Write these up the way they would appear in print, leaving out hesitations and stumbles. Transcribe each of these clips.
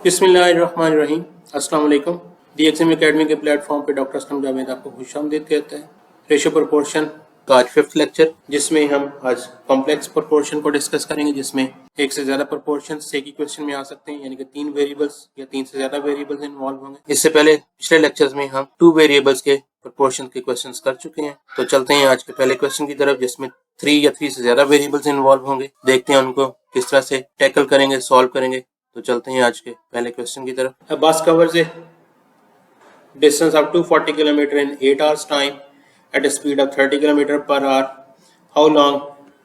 बिस्मिल्लाहिर्रहमानिर्रहीम। अस्सलाम वालेकुम। DXM एकेडमी के प्लेटफॉर्म पे डॉक्टर असलम जावेद आपको खुशामदीद कहते हैं। रेशियो प्रोपोर्शन का आज 5th लेक्चर, जिसमें हम आज कॉम्प्लेक्स प्रोपोर्शन को डिस्कस करेंगे, जिसमें एक से ज्यादा प्रोपोर्शन एक ही क्वेश्चन में आ सकते हैं, यानी कि 3 वेरिएबल्स या 3 से ज्यादा वेरिएबल्स इन्वॉल्व होंगे। इससे पहले पिछले लेक्चर्स में हम 2 वेरिएबल्स के प्रोपोर्शन के क्वेश्चंस कर चुके हैं। तो चलते हैं आज के पहले क्वेश्चन की तरफ, जिसमें 3 या 3 से ज्यादा वेरिएबल्स इन्वॉल्व होंगे। देखते हैं उनको किस तरह से टैकल करेंगे, सॉल्व करेंगे। तो चलते हैं आज के पहले क्वेश्चन की तरफ। बस covers A distance of 240 kilometre in 8 hours time at a speed of 30 kilometre per hour. How long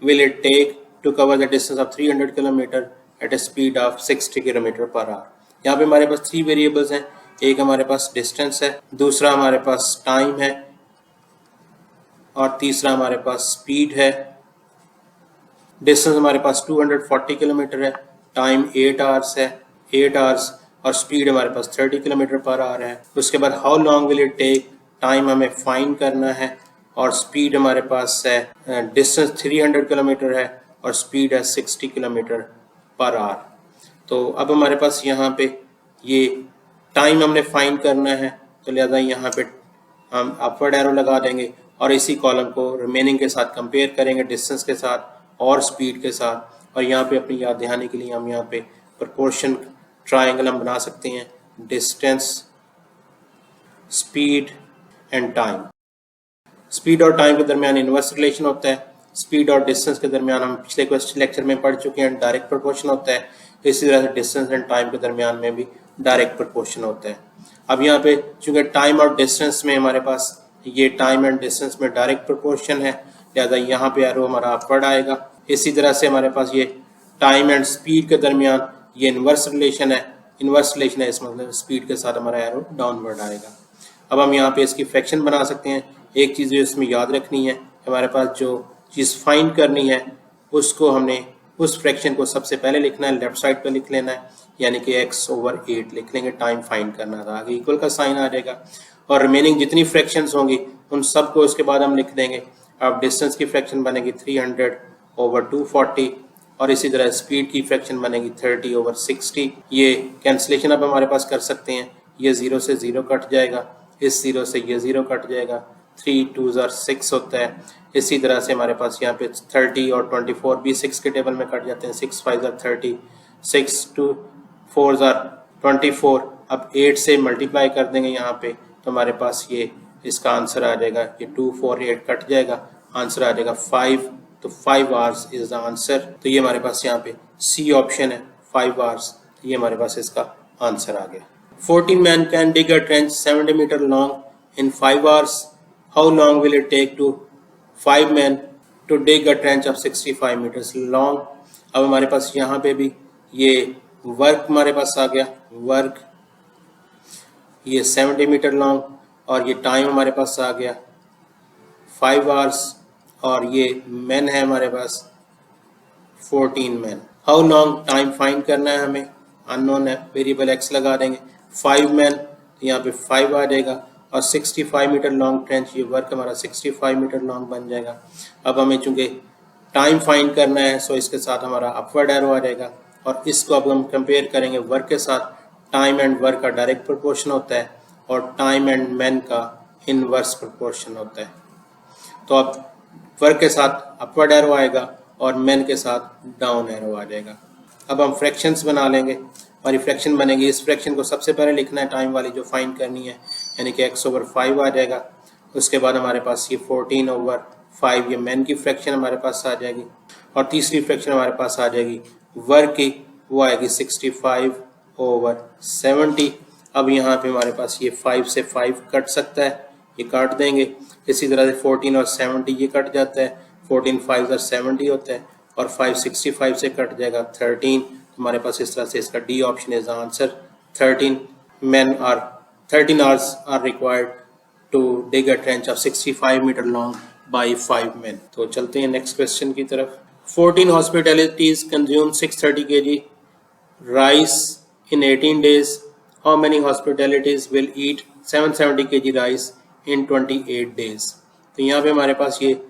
will it take to cover the distance of 300 kilometre at a speed of 60 kilometre per hour? यहाँ पे हमारे पास 3 variables हैं। एक हमारे पास distance है, दूसरा हमारे पास time है और तीसरा हमारे पास स्पीड है। डिस्टेंस हमारे पास 240 किलोमीटर है, टाइम 8 hours है, 8 hours, और स्पीड हमारे पास 30 किलोमीटर पर आवर है। उसके बाद how long will it take, time हमें फाइंड करना है और स्पीड हमारे पास है, डिस्टेंस 300 किलोमीटर है और स्पीड है 60 किलोमीटर पर आवर। तो अब हमारे पास यहाँ पे ये टाइम हमने फाइंड करना है, तो लिहाजा यहाँ पे हम अपवर्ड एरो लगा देंगे और इसी कॉलम को रिमेनिंग के साथ कंपेयर करेंगे, डिस्टेंस के साथ और स्पीड के साथ। और यहाँ पे अपनी याद दहानी के लिए हम यहाँ पे प्रोपोर्शन ट्रायंगल हम बना सकते हैं, distance, speed and time. Speed और टाइम के दरमियान इनवर्स रिलेशन होता है। स्पीड और डिस्टेंस के दरमियान हम पिछले क्वेश्चन लेक्चर में पढ़ चुके हैं, डायरेक्ट प्रोपोर्शन होता है। इसी तरह से डिस्टेंस एंड टाइम के दरमियान में भी डायरेक्ट प्रोपोर्शन होता है। अब यहाँ पे चूंकि टाइम और डिस्टेंस में हमारे पास ये टाइम एंड डिस्टेंस में डायरेक्ट प्रोपोर्शन है, लिहाजा यहाँ पे एरो हमारा अपवर्ड आएगा। इसी तरह से हमारे पास ये टाइम एंड स्पीड के दरमियान ये इनवर्स रिलेशन है। इनवर्स रिलेशन है, इस मतलब स्पीड के साथ हमारा एरो डाउनवर्ड आएगा। अब हम यहाँ पे इसकी फ्रैक्शन बना सकते हैं। एक चीज़ जो इसमें याद रखनी है, हमारे पास जो चीज़ फाइंड करनी है उसको हमने उस फ्रैक्शन को सबसे पहले लिखना है, लेफ्ट साइड पे लिख लेना है, यानी कि x/8 लिख लेंगे। टाइम फाइंड करना था, आगे इक्वल का साइन आ जाएगा और रिमेनिंग जितनी फ्रैक्शंस होंगी उन सबको इसके बाद हम लिख देंगे। अब डिस्टेंस की फ्रैक्शन बनेगी 300/240 और इसी तरह स्पीड की फ्रैक्शन बनेगी 30/60। ये कैंसिलेशन अब हमारे पास कर सकते हैं, ये 0 से 0 कट जाएगा, इस 0 से ये 0 कट जाएगा, 3 2s are 6 होता है। इसी तरह से हमारे पास यहाँ पे 30 और 24 भी 6 के टेबल में कट जाते हैं, 6 5s are 30, 6 2 4s are 24। अब 8 से मल्टीप्लाई कर देंगे यहाँ पे, तो हमारे पास ये इसका आंसर आ जाएगा, ये 2 4 8 कट जाएगा, आंसर आ जाएगा 5। तो 5 hours इज द आंसर। तो ये हमारे पास यहाँ पे सी ऑप्शन है, 5 hours, ये हमारे पास इसका आंसर आ गया। 14 men can dig a trench 70 meter long in 5 hours. How long will it take to 5 men to dig a trench of 65 meters long? अब हमारे पास यहाँ पे भी ये वर्क हमारे पास आ गया, वर्क ये 70 मीटर लॉन्ग और ये टाइम हमारे पास आ गया 5 hours और ये मैन है हमारे पास 14 man. How long, time find करना है हमें, अननोन है, वेरिएबल एक्स लगा देंगे। 5 मैन, यहाँ पे 5 आ जाएगा और 65 मीटर लॉन्ग ट्रेंच, ये वर्क हमारा 65 मीटर लॉन्ग बन जाएगा। अब हमें चूंकि टाइम फाइंड करना है, सो इसके साथ हमारा अपवर्ड एरो आ जाएगा और इसको अब हम कंपेयर करेंगे वर्क के साथ। टाइम एंड वर्क का डायरेक्ट प्रोपोर्शन होता है और टाइम एंड मैन का इनवर्स प्रोपोर्शन होता है। तो अब वर्क के साथ अपवर्ड एरो आएगा और मैन के साथ डाउन एरो आ जाएगा। अब हम फ्रैक्शंस बना लेंगे, हमारी फ्रैक्शन बनेगी। इस फ्रैक्शन को सबसे पहले लिखना है, टाइम वाली जो फाइंड करनी है, यानी कि x/5 आ जाएगा। उसके बाद हमारे पास ये 14/5 ये मैन की फ्रैक्शन हमारे पास आ जाएगी और तीसरी फ्रैक्शन हमारे पास आ जाएगी वर्क की, वो आएगी 65/70। अब यहाँ पे हमारे पास ये 5 से 5 कट सकता है, ये काट देंगे। इसी तरह से 14 और 70 ये कट जाता है, 14 5s are 70 होता है और 5 65 से कट जाएगा 13। हमारे पास इस तरह से इसका D option is answer. 13 hours are required to dig a trench of 65 meter long by 5 men। तो चलते हैं नेक्स्ट क्वेश्चन की तरफ। 14 hospitalities consume 630 kg rice in 18 days. How many hospitalities will eat 770 kg rice in 28 days? तो यहाँ पे हमारे पास ये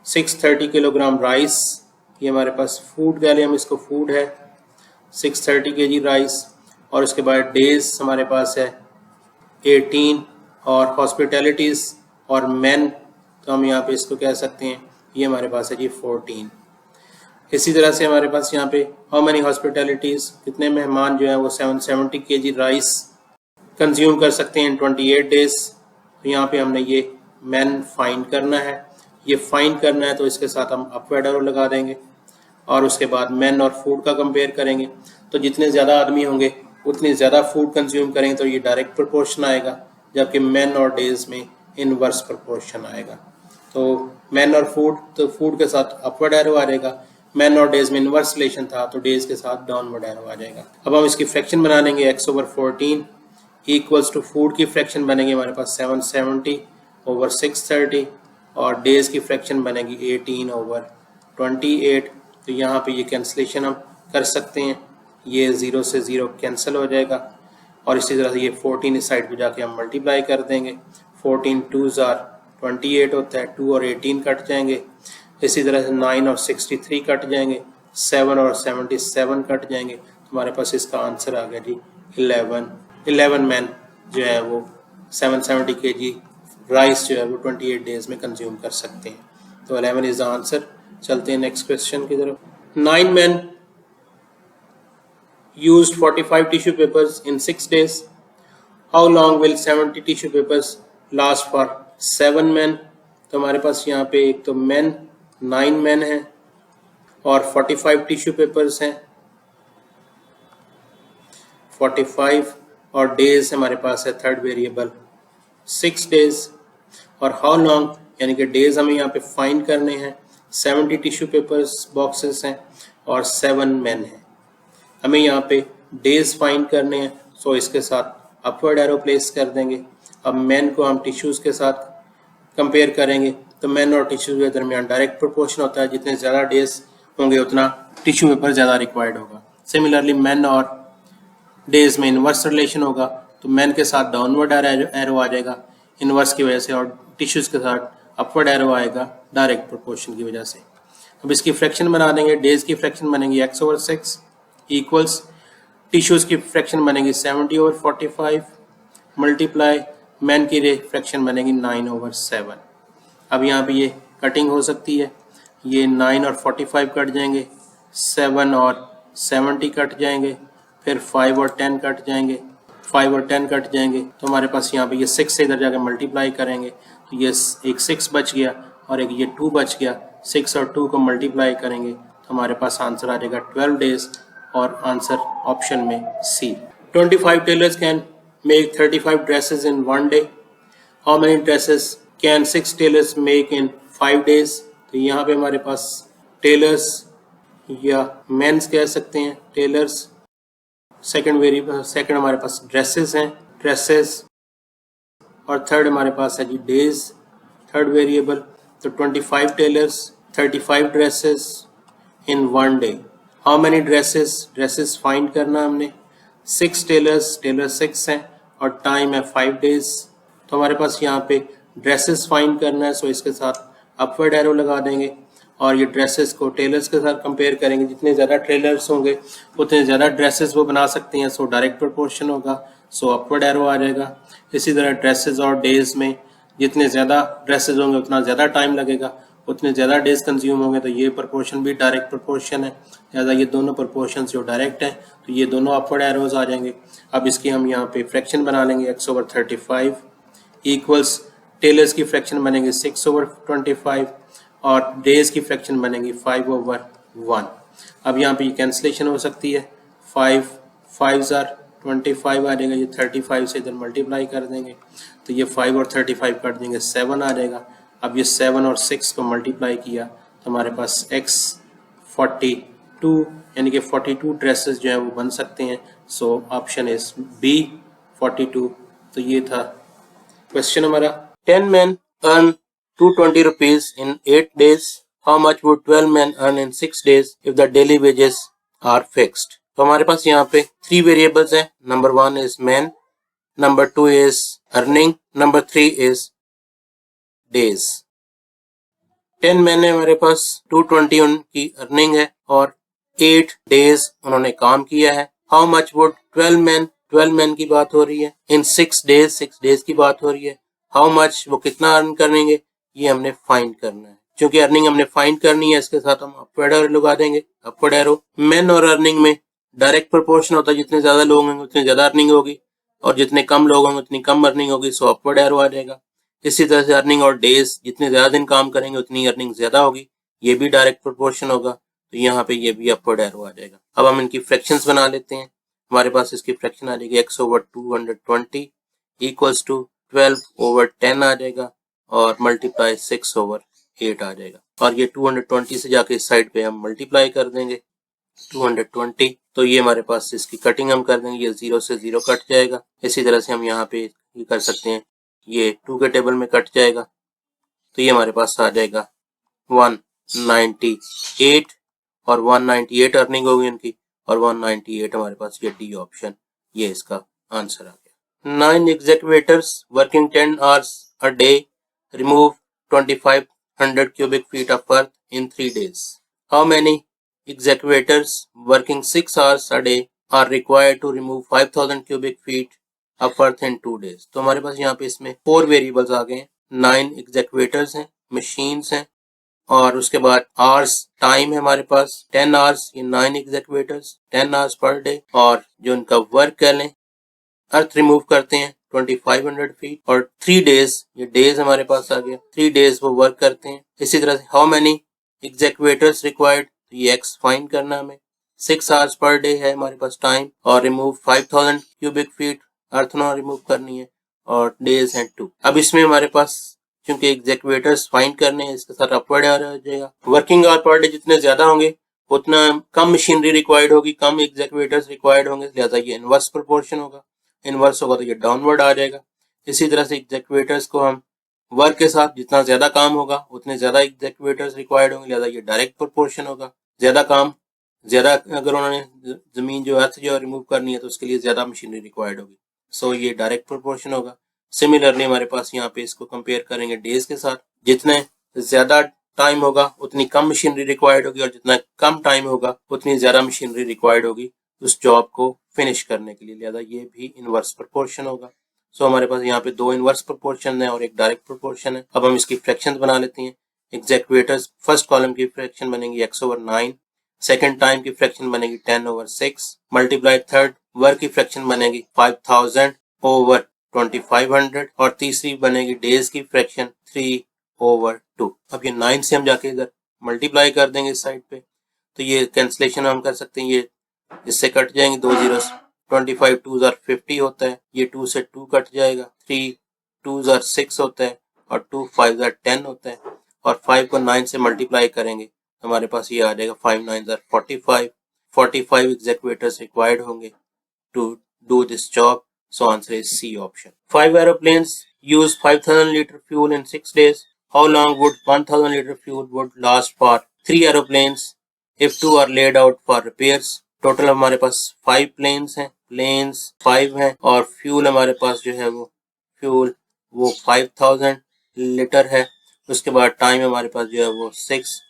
630 किलोग्राम राइस, ये हमारे पास फूड कह लें हम इसको, फूड है 630 kg राइस और उसके बाद डेज हमारे पास है 18 और हॉस्पिटैलिटीज़ और मैन तो हम यहाँ पे इसको कह सकते हैं ये हमारे पास है जी 14। इसी तरह से हमारे पास यहाँ पे हाउ मैनी हॉस्पिटैलिटीज़ कितने मेहमान जो है वो 770 kg राइस कंज्यूम कर सकते हैं इन 28 डेज। तो यहाँ पे हमने ये मैन फाइंड करना है, ये फाइंड करना है तो इसके साथ हम अपवर्ड एरो लगा देंगे और उसके बाद मैन और फूड का कंपेयर करेंगे। तो जितने ज़्यादा आदमी होंगे उतनी ज़्यादा फूड कंज्यूम करेंगे तो ये डायरेक्ट प्रोपोर्शन आएगा, जबकि मैन और डेज में इनवर्स प्रोपोर्शन आएगा। तो मैन और फूड तो फूड के साथ अपवर्ड एरो आ जाएगा, मैन और डेज में इनवर्स रिलेशन था तो डेज के साथ डाउनवर्ड एरो आ जाएगा। अब हम इसकी फ्रैक्शन बना लेंगे x/14 इक्वल्स टू फूड की फ्रैक्शन बनेगी हमारे पास 770/630 और डेज की फ्रैक्शन बनेगी 18/28। तो यहाँ पे ये कैंसिलेशन हम कर सकते हैं, ये 0 से 0 कैंसिल हो जाएगा और इसी तरह से ये 14 इस साइड पे जाके हम मल्टीप्लाई कर देंगे। 14 2s are 28 होता है, 2 और 18 कट जाएंगे। इसी तरह से 9 और 63 कट जाएंगे, 7 और 77 कट जाएंगे। तो हमारे पास इसका आंसर आ गया जी 11 मैन जो है वो 770 kg राइस जो है वो 28 डेज में कंज्यूम कर सकते हैं। तो 11 इज द आंसर। चलते हैं नेक्स्ट क्वेश्चन की तरफ। 9 man used 45 tissue papers in 6 days. How long will 70 tissue papers last for 7 men? तो हमारे पास यहाँ पे एक तो मैन 9 मैन है और 45 टिश्यू पेपर्स हैं 45 और डेज हमारे पास है थर्ड वेरिएबल 6 डेज और हाउ लॉन्ग यानी कि डेज हमें यहाँ पे फाइंड करने हैं। 70 टिश्यू पेपर्स बॉक्सेस हैं और 7 मैन हैं। हमें यहाँ पे डेज फाइंड करने हैं सो इसके साथ अपवर्ड एरो प्लेस कर देंगे। अब मैन को हम टिश्यूज़ के साथ कंपेयर करेंगे तो मैन और टिश्यूज़ के दरमियान डायरेक्ट प्रोपोर्शन होता है, जितने ज़्यादा डेज होंगे उतना टिश्यू पेपर ज़्यादा रिक्वायर्ड होगा। सिमिलरली मैन और डेज में इन्वर्स रिलेशन होगा तो मैन के साथ डाउनवर्ड एरो आ जाएगा इन्वर्स की वजह से और टिश्यूज़ के साथ अपवर्ड एरो आएगा डायरेक्ट प्रोपोर्शन की वजह से। अब इसकी फ्रैक्शन बना देंगे, डेज की फ्रैक्शन बनेगी x/6 इक्वल्स टिश्यूज़ की फ्रैक्शन बनेगी 70/45 मल्टीप्लाई मैन की फ्रैक्शन बनेगी 9/7। अब यहाँ पे ये कटिंग हो सकती है, ये 9 और 45 कट जाएंगे, 7 और 70 कट जाएंगे, फिर 5 और 10 कट जाएंगे, 5 और 10 कट जाएंगे। तो हमारे पास यहाँ पे ये 6 से इधर जाके मल्टीप्लाई करेंगे तो ये एक 6 बच गया और एक ये 2 बच गया। 6 और 2 को मल्टीप्लाई करेंगे तो हमारे पास आंसर आ जाएगा 12 डेज और आंसर ऑप्शन में C. 25 tailors can make 35 dresses in 1 day. How many dresses can 6 tailors make in 5 days? तो यहाँ पे हमारे पास टेलर्स या मेंस कह सकते हैं, टेलर्स। सेकंड हमारे पास ड्रेसेस हैं, ड्रेसेस। और थर्ड हमारे पास है जी डेज, थर्ड वेरिएबल। तो 25 tailors 35 dresses in 1 day. How many dresses find करना हमने। 6 टेलर्स 6 हैं और टाइम है 5 डेज। तो हमारे पास यहाँ पे ड्रेसेस फाइंड करना है सो इसके साथ अपवर्ड एरो लगा देंगे और ये ड्रेसेस को टेलर्स के साथ कंपेयर करेंगे। जितने ज़्यादा टेलर्स होंगे उतने ज़्यादा ड्रेसेस वो बना सकते हैं सो डायरेक्ट प्रोपोर्शन होगा सो अपवर्ड एरो आ जाएगा। इसी तरह ड्रेसेस और डेज में जितने ज़्यादा ड्रेसेस होंगे उतना ज़्यादा टाइम लगेगा, उतने ज़्यादा डेज कंज्यूम होंगे तो ये प्रोपोर्शन भी डायरेक्ट प्रोपोर्शन है। लिहाजा ये दोनों प्रोपोर्शन जो डायरेक्ट हैं तो ये दोनों अपवर्ड एरोज आ जाएंगे। अब इसकी हम यहाँ पे फ्रैक्शन बना लेंगे x/35 इक्वल्स टेलर्स की फ्रैक्शन बनेगी 6/25 और डेज की फ्रैक्शन बनेगी 5/1। अब यहाँ पे ये कैंसिलेशन हो सकती है, 5 5s are 25 आ जाएगा, ये 35 से इधर मल्टीप्लाई कर देंगे तो ये 5 और 35 कर देंगे 7 आ जाएगा। अब ये 7 और 6 को मल्टीप्लाई किया तो हमारे पास x 42 यानी कि 42 ड्रेसेस जो है वो बन सकते हैं। So option is B 42। तो ये था क्वेश्चन हमारा। 10 men earn 220 rupees in 8 days. How much would 12 men earn in 6 days if the daily wages are fixed? तो हमारे पास यहाँ पे 3 वेरिएबल्स हैं। Number 1 is men, number 2 is earning, number 3 is days। 10 men है हमारे पास, 220 उनकी अर्निंग है और 8 डेज उन्होंने काम किया है। हाउ मच वुड 12 मैन की बात हो रही है, इन 6 डेज की बात हो रही है। हाउ मच वो कितना अर्न करेंगे ये हमने फाइंड करना है। क्योंकि अर्निंग हमने फाइंड करनी है, इसके साथ हम अपवर्ड एरो लगा देंगे, अपवर्ड एरो। मेन और अर्निंग में डायरेक्ट प्रोपोर्शन होता है, जितने ज्यादा लोग होंगे उतनी ज्यादा अर्निंग होगी और जितने कम लोग होंगे उतनी कम अर्निंग होगी, सो अपवर्ड एरो आ जाएगा। इसी तरह से अर्निंग और डेज, जितने ज्यादा दिन काम करेंगे उतनी अर्निंग ज्यादा होगी, ये भी डायरेक्ट प्रोपोर्शन होगा, तो यहाँ पे ये भी अपवर्ड एरो आ जाएगा। अब हम इनकी फ्रैक्शंस बना लेते हैं। हमारे पास इसकी फ्रैक्शन आ जाएगी x/220 इक्वल्स टू 12/10 आ जाएगा और मल्टीप्लाई 6/8 आ जाएगा। और ये 220 से जाके इस साइड पे हम मल्टीप्लाई कर देंगे 220, तो ये हमारे पास इसकी कटिंग हम कर देंगे, ये 0 से 0 कट जाएगा। इसी तरह से हम यहाँ पे ये कर सकते हैं, ये 2 के टेबल में कट जाएगा, तो ये हमारे पास आ जाएगा 198 और 198 अर्निंग होगी इनकी और 198 हमारे पास ये डी ऑप्शन, ये इसका आंसर आ गया। 9 executives working 10 hours a day remove 2500 cubic feet of earth in 3 days. How many excavators working 6 hours a day are required to remove 5000 cubic feet of earth in 2 days? तो हमारे पास यहाँ पे इसमें 4 variables आ गए हैं। 9 executives हैं, machines हैं और उसके बाद आवर्स, टाइम है हमारे पास 10 hours, ये 9 एग्जीक्यूटिव्स 10 hours पर डे, और जो उनका वर्क कर लें, अर्थ रिमूव करते हैं 2500 फीट, और 3 डेज, ये डेज हमारे पास आ गया, 3 डेज वो वर्क करते हैं। इसी तरह से हाउ मेनी एग्जीक्यूटिव्स रिक्वायर्ड, ये एक्स फाइंड करना हमें। 6 hours पर डे है हमारे पास टाइम, और रिमूव 5000 क्यूबिक फीट अर्थ ना रिमूव करनी है, और डेज हैं 2। अब इसमें हमारे पास क्योंकि एग्जीक्यूटिव्स फाइंड करने हैं, इसके साथ अपवर्ड आ जाएगा। वर्किंग आवर पर डे जितने ज्यादा होंगे उतना कम मशीनरी रिक्वायर्ड होगी, कम एग्जीक्यूटिव्स रिक्वायर्ड होंगे, लिहाजा ये इनवर्स प्रोपोर्शन होगा। इनवर्स होगा तो ये डाउनवर्ड आ जाएगा। इसी तरह से एग्जीक्यूटिव्स को हम वर्क के साथ, जितना ज्यादा काम होगा उतने ज्यादा एग्जीक्यूटिव्स रिक्वायर्ड होंगे, लिहाजा ये डायरेक्ट प्रोपोर्शन होगा। ज्यादा काम, ज्यादा अगर उन्होंने जमीन जो अर्थ जो रिमूव करनी है तो उसके लिए ज्यादा मशीनरी रिक्वायर्ड होगी, सो ये डायरेक्ट प्रोपोर्शन होगा। सिमिलरली हमारे पास यहाँ पे इसको कंपेयर करेंगे डेज के साथ, जितने ज्यादा टाइम होगा उतनी कम मशीनरी रिक्वायर्ड होगी और जितना कम टाइम होगा उतनी ज्यादा मशीनरी रिक्वायर्ड होगी उस जॉब को फिनिश करने के लिए, लिहाजा ये भी इनवर्स प्रोपोर्शन होगा। सो हमारे पास यहाँ पे 2 इनवर्स प्रोपोर्शन है और एक डायरेक्ट प्रोपोर्शन है। अब हम इसकी फ्रैक्शन बना लेते हैं। एग्जीक्यूटिव्स फर्स्ट कॉलम की फ्रैक्शन बनेगी x/9, सेकंड टाइम की फ्रैक्शन बनेगी 10/6, मल्टीप्लाई थर्ड वर्क की फ्रैक्शन बनेगी 5000/2500 और तीसरी बनेगी डेज की फ्रैक्शन 3/2। अब ये 9 से हम जाके इधर मल्टीप्लाई कर देंगे इस साइड पे, तो ये कैंसिलेशन हम कर सकते हैं, ये इससे कट जाएंगे 2 zeros, 25 2s are 50 होता है, ये 2 से 2 कट जाएगा, 3 2s are 6 होता है और 2 5s are 10 होता है, और 5 को 9 से मल्टीप्लाई करेंगे तो हमारे पास ये आ जाएगा 5 9s are 45। 45 एग्जीक्यूटिव्स रिक्वायर्ड होंगे to do this job, so answer is C option. 5 aeroplanes use 5000 liter fuel in 6 days. How long would 1000 liter fuel would last for 3 aeroplanes if 2 are laid out for repairs? Total हमारे पास 5 planes हैं, planes 5 हैं और fuel हमारे पास जो है वो fuel वो 5000 litre है। उसके बाद टाइम हमारे पास जो है वो 6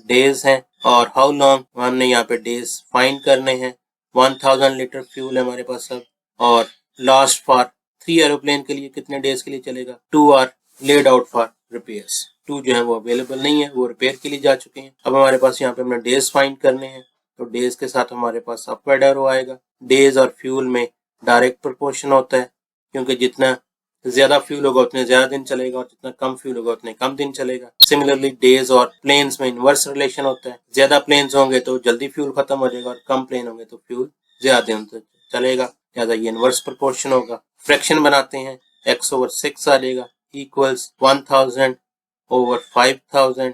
डेज है, और हाउ लॉन्ग हमने यहाँ पे डेज फाइंड करने हैं। 1000 लीटर फ्यूल है हमारे पास सब, और लास्ट फॉर 3 एरोप्लेन के लिए कितने डेज के लिए चलेगा। 2 are laid out for repairs, 2 जो है वो अवेलेबल नहीं है, वो रिपेयर के लिए जा चुके हैं। अब हमारे पास यहाँ पे हमने डेज फाइंड करने हैं, तो डेज के साथ हमारे पास अपवर्ड एरो आएगा। डेज और फ्यूल में डायरेक्ट प्रोपोर्शन होता है, क्योंकि जितना ज्यादा फ्यूल होगा उतने ज्यादा दिन चलेगा और जितना कम फ्यूल होगा उतने कम दिन चलेगा। सिमिलरली डेज और प्लेन्स में इनवर्स रिलेशन होता है, ज्यादा प्लेन्स होंगे तो जल्दी फ्यूल खत्म हो जाएगा और कम प्लेन होंगे तो फ्यूल ज्यादा दिन तक चलेगा, ज्यादा ये इनवर्स प्रोपोर्शन होगा। फ्रैक्शन बनाते हैं, x/6 आ जाएगा इक्वल्स 1000/5000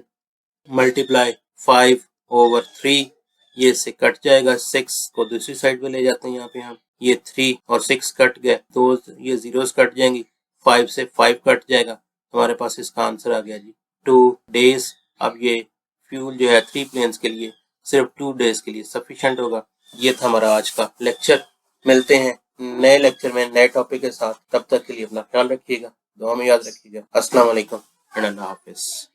मल्टीप्लाई 5/3, ये से कट जाएगा। 6 को दूसरी साइड पे ले जाते हैं, यहाँ पे हम ये 3 और 6 कट गए, तो ये जीरोस कट जाएंगी, 5 से 5 कट जाएगा, हमारे पास इसका आंसर आ गया जी 2 डेज। अब ये फ्यूल जो है 3 प्लेन्स के लिए सिर्फ 2 डेज के लिए सफिशिएंट होगा। ये था हमारा आज का लेक्चर। मिलते हैं नए लेक्चर में नए टॉपिक के साथ, तब तक के लिए अपना ख्याल रखिएगा, दुआ में याद रखिएगा। अस्सलाम वालेकुम एंड अल्लाह हाफिज।